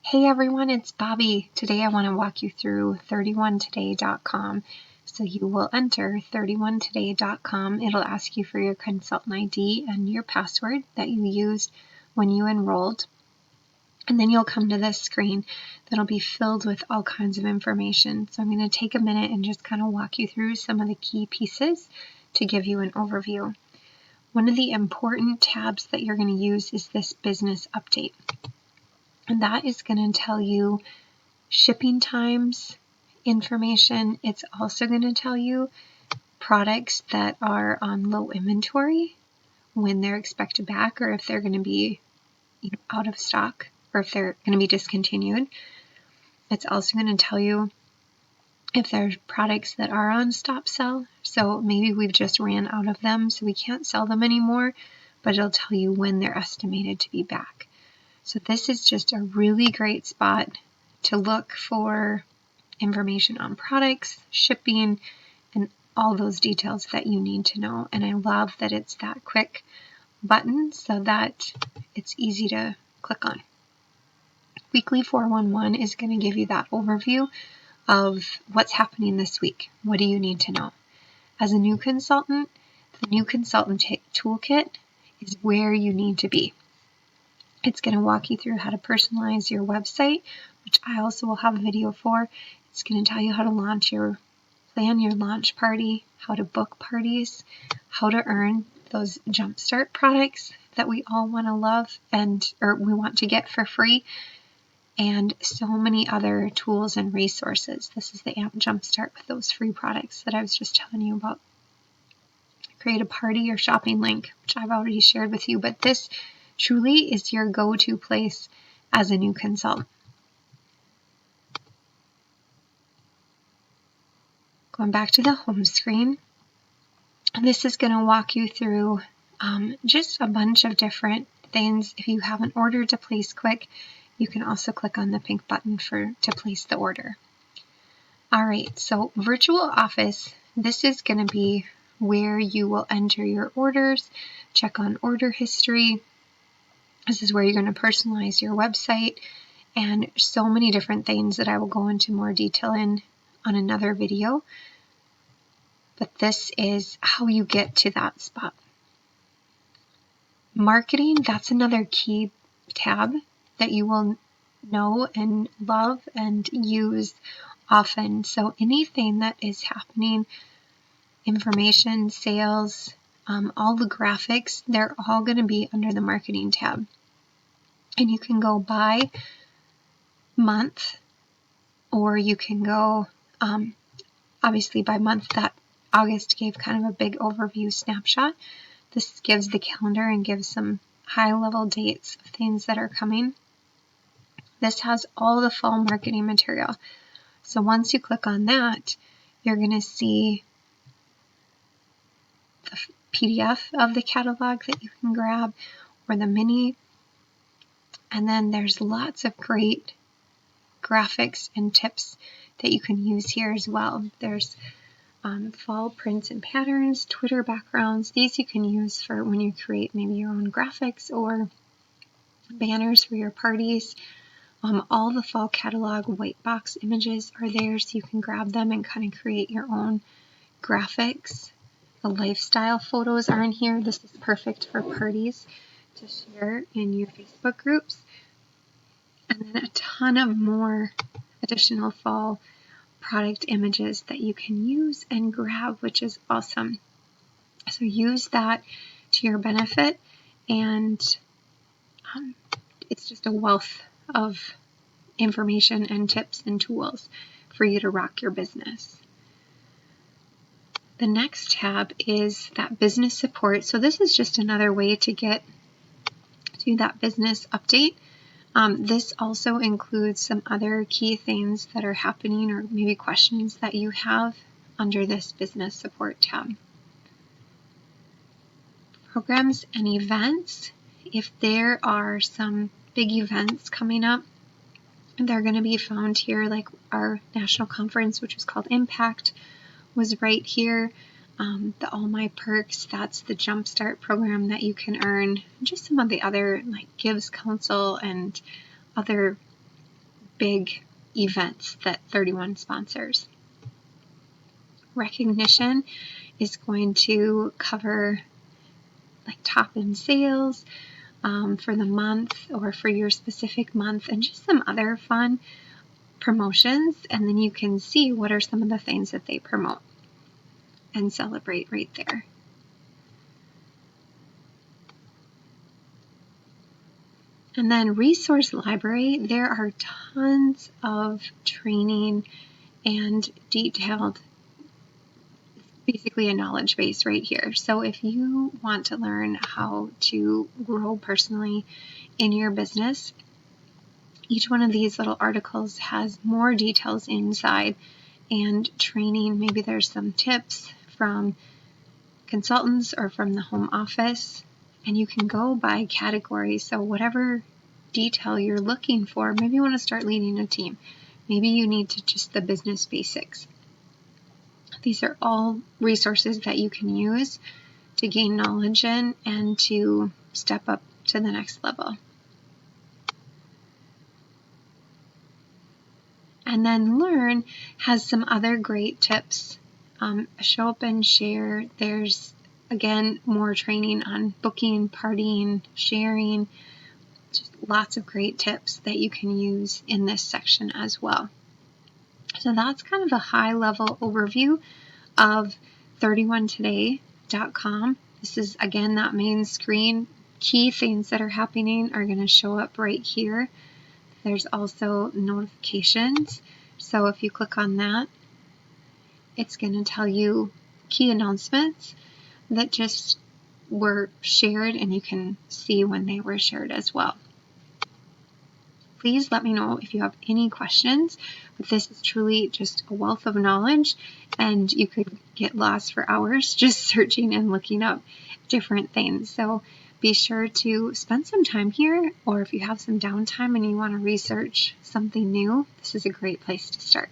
Hey everyone, it's Bobby. Today I want to walk you through 31today.com. So you will enter 31today.com. It'll ask you for your consultant ID and your password that you used when you enrolled. And then you'll come to this screen that'll be filled with all kinds of information. So I'm going to take a minute and just kind of walk you through some of the key pieces to give you an overview. One of the important tabs that you're going to use is this business update. And that is going to tell you shipping times information. It's also going to tell you products that are on low inventory, when they're expected back, or if they're going to be out of stock, or if they're going to be discontinued. It's also going to tell you if there's products that are on stop sell. So maybe we've just ran out of them, so we can't sell them anymore, but it'll tell you when they're estimated to be back. So this is just a really great spot to look for information on products, shipping, and all those details that you need to know. And I love that it's that quick button so that it's easy to click on. Weekly 411 is going to give you that overview of what's happening this week. What do you need to know? As a new consultant, the new consultant toolkit is where you need to be. It's going to walk you through how to personalize your website, which I also will have a video for. It's going to tell you how to plan your launch party, how to book parties, how to earn those jumpstart products that we all want to love or we want to get for free, and so many other tools and resources. This is the AMP Jumpstart with those free products that I was just telling you about. Create a party or shopping link, which I've already shared with you, but this truly is your go-to place as a new consultant. Going back to the home screen, this is going to walk you through just a bunch of different things. If you have an order to place quick, you can also click on the pink button to place the order. All right, so virtual office, this is going to be where you will enter your orders, check on order history. This is where you're going to personalize your website, and so many different things that I will go into more detail on another video. But this is how you get to that spot. Marketing, that's another key tab that you will know and love and use often. So anything that is happening, information, sales, all the graphics, they're all going to be under the marketing tab. And you can go by month, or you can go, obviously by month. That August gave kind of a big overview snapshot. This gives the calendar and gives some high-level dates of things that are coming. This has all the fall marketing material. So once you click on that, you're going to see the PDF of the catalog that you can grab, or the mini. And then there's lots of great graphics and tips that you can use here as well. There's fall prints and patterns, Twitter backgrounds. These you can use for when you create maybe your own graphics or banners for your parties. All the fall catalog white box images are there, so you can grab them and kind of create your own graphics. The lifestyle photos are in here. This is perfect for parties to share in your Facebook groups. And then a ton of more additional fall product images that you can use and grab, which is awesome. So use that to your benefit, and it's just a wealth of information and tips and tools for you to rock your business. The next tab is that business support. So this is just another way to get to that business update. This also includes some other key things that are happening, or maybe questions that you have under this business support tab. Programs and events. If there are some big events coming up, they're going to be found here, like our national conference, which was called Impact, was right here. The All My Perks, that's the Jumpstart program that you can earn. Just some of the other, like Gives Counsel and other big events that 31 sponsors. Recognition is going to cover like top in sales for the month or for your specific month, and just some other fun promotions. And then you can see what are some of the things that they promote and celebrate right there. And then resource library, there are tons of training and detailed, basically a knowledge base right here. So if you want to learn how to grow personally in your business, each one of these little articles has more details inside and training. Maybe there's some tips from consultants or from the home office, and you can go by category. So whatever detail you're looking for, maybe you want to start leading a team. Maybe you need to just the business basics. These are all resources that you can use to gain knowledge in and to step up to the next level. And then Learn has some other great tips. Show up and share. There's, again, more training on booking, partying, sharing. Just lots of great tips that you can use in this section as well. So that's kind of a high-level overview of 31today.com. This is, again, that main screen. Key things that are happening are going to show up right here. There's also notifications. So if you click on that, it's going to tell you key announcements that just were shared, and you can see when they were shared as well. Please let me know if you have any questions, but this is truly just a wealth of knowledge, and you could get lost for hours just searching and looking up different things. So be sure to spend some time here, or if you have some downtime and you want to research something new, this is a great place to start.